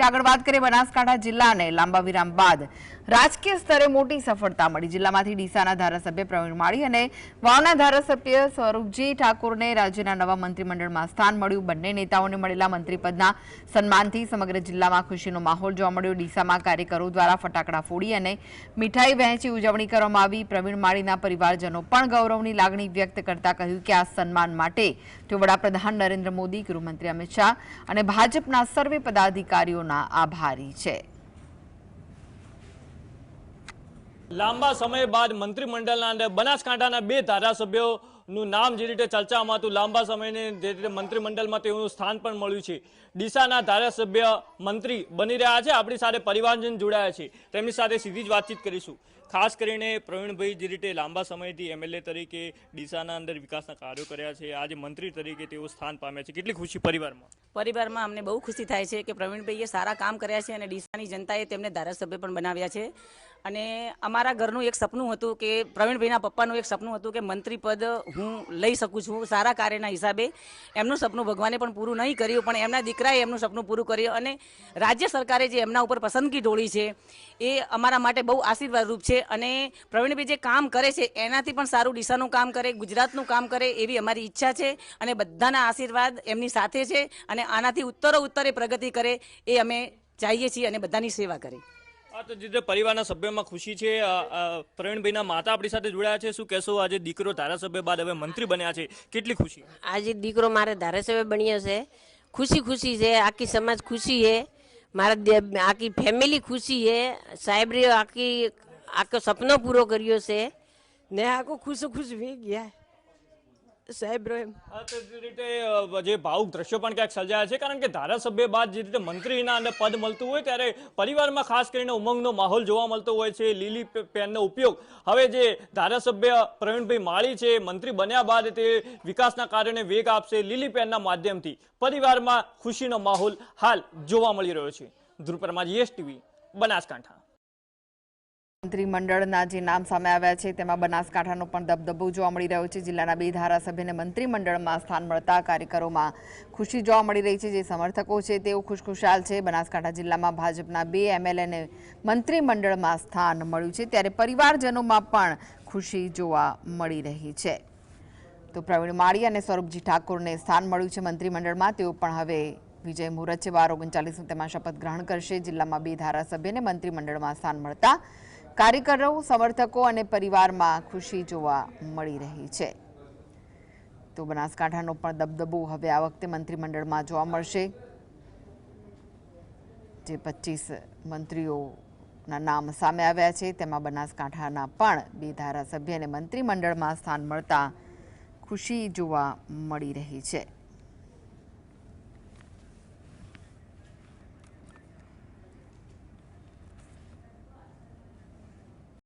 આગળ વાત કરીએ બનાસકાંઠા જિલ્લાને લાંબા વિરામ બાદ રાજકીય સ્તરે મોટી સફળતા મળી। જિલ્લામાંથી ડીસાના ધારાસભ્ય પ્રવીણ માળી અને વાવના ધારાસભ્ય સ્વરૂપજી ઠાકોરને રાજ્યના નવા મંત્રીમંડળમાં સ્થાન મળ્યું। બંને નેતાઓને મળેલા મંત્રીપદના સન્માનથી સમગ્ર જિલ્લામાં ખુશીનો માહોલ જોવા મળ્યો। ડીસામાં કાર્યકરો દ્વારા ફટાકડા ફોડી અને મીઠાઈ વહેંચી ઉજવણી કરવામાં આવી। પ્રવીણ માળીના પરિવારજનો પણ ગૌરવની લાગણી વ્યક્ત કરતા કહ્યું કે આ સન્માન માટે તેઓ વડાપ્રધાન નરેન્દ્ર મોદી, ગૃહમંત્રી અમિત શાહ અને ભાજપના સર્વે પદાધિકારીઓ આભારી છે। લાંબા સમય બાદ મંત્રીમંડળના અંદર બનાસકાંઠાના બે ધારાસભ્યોનું નામ જે રીતે ચર્ચામાં હતું, લાંબા સમયને જે રીતે મંત્રીમંડળમાં તેઓનું સ્થાન પણ મળ્યું છે। ડીસાના ધારાસભ્ય મંત્રી બની રહ્યા છે। આપણી સાથે પરિવારજન જોડાયા છે, તેમની સાથે સીધી જ વાતચીત કરીશું। ખાસ કરીને પ્રવીણભાઈ જે રીતે લાંબા સમયથી એમએલએ તરીકે ડીસાના અંદર વિકાસના કાર્યો કર્યા છે, આજે મંત્રી તરીકે તેઓ સ્થાન પામ્યા છે, કેટલી ખુશી પરિવારમાં અમને બહુ ખુશી થાય છે કે પ્રવીણભાઈએ સારા કામ કર્યા છે અને ડીસાની જનતાએ તેમને ધારાસભ્ય પણ બનાવ્યા છે। અને અમારા ઘરનું એક સપનું હતું કે પ્રવીણભાઈના પપ્પાનું એક સપનું હતું કે મંત્રી પદ હું લઈ શકું છું સારા કાર્યના હિસાબે। એમનું સપનું ભગવાને પણ પૂરું નહીં કર્યું, પણ એમના દીકરાએ એમનું સપનું પૂરું કર્યું અને રાજ્ય સરકારે જે એમના ઉપર પસંદગી ઢોળી છે એ અમારા માટે બહુ આશીર્વાદરૂપ છે। અને પ્રવીણભાઈ જે કામ કરે છે એનાથી પણ સારું ડીસાનું કામ કરે, ગુજરાતનું કામ કરે એવી અમારી ઈચ્છા છે અને બધાના આશીર્વાદ એમની સાથે છે અને આનાથી ઉત્તરે પ્રગતિ કરે એ અમે ચાહીએ છીએ અને બધાની સેવા કરે। તો જે પરિવારના સભ્યોમાં ખુશી છે, પ્રવીણભાઈના માતા આપણી સાથે જોડાયા છે, શું કહેશો? આજે દીકરો ધારાસભ્ય બાદ હવે મંત્રી બન્યા છે, કેટલી ખુશી? આજે દીકરો મારે ધારાસભ્ય બન્યો છે, ખુશી છે, આખી સમાજ ખુશી છે, મારા આખી ફેમિલી ખુશી છે। સાહેબરે આખો સપનો પૂરો કર્યો છે ને આખો ખુશ વી ગયા સાહેબ। જે રીતે જે ભાવુક દ્રશ્યો પણ ક્યાંક સર્જાયા છે, કારણ કે ધારાસભ્ય બાદ જે રીતે મંત્રીના અંદર પદ મળતું હોય ત્યારે પરિવારમાં ખાસ કરીને ઉમંગનો માહોલ જોવા મળતો હોય છે। લીલી પેનનો ઉપયોગ હવે જે ધારાસભ્ય પ્રવીણભાઈ માળી છે, મંત્રી બન્યા બાદ તે વિકાસના કાર્યોને વેગ આપશે। લીલી પેનના માધ્યમથી પરિવારમાં ખુશીનો માહોલ હાલ જોવા મળી રહ્યો છે। ધ્રુવ પરમાર, યસ ટીવી, બનાસકાંઠા। મંત્રીમંડળના જે નામ સામે આવ્યા છે તેમાં બનાસકાંઠાનો પણ દબદબો જોવા મળી રહ્યો છે। જિલ્લાના બે ધારાસભ્યને મંત્રીમંડળમાં સ્થાન મળતા કાર્યકરોમાં ખુશી જોવા મળી રહી છે। જે સમર્થકો છે તેઓ ખુશખુશાલ છે। બનાસકાંઠા જિલ્લામાં ભાજપના બે એમએલએને મંત્રીમંડળમાં સ્થાન મળ્યું છે ત્યારે પરિવારજનોમાં પણ ખુશી જોવા મળી રહી છે। તો પ્રવીણ માળી અને સ્વરૂપજી ઠાકોરને સ્થાન મળ્યું છે મંત્રીમંડળમાં। તેઓ પણ હવે વિજય મુહૂર્ત છે 12:39 તેમાં શપથ ગ્રહણ કરશે। જિલ્લામાં બે ધારાસભ્યને મંત્રીમંડળમાં સ્થાન મળતા કાર્યકરો, સમર્થકો અને પરિવારમાં ખુશી જોવા મળી રહી છે। તો બનાસકાંઠાનો પણ દબદબો હવે આ વખતે મંત્રીમંડળમાં જોવા મળશે। જે 25 મંત્રીઓના નામ સામે આવ્યા છે તેમાં બનાસકાંઠાના પણ બે ધારાસભ્યને મંત્રીમંડળમાં સ્થાન મળતા ખુશી જોવા મળી રહી છે।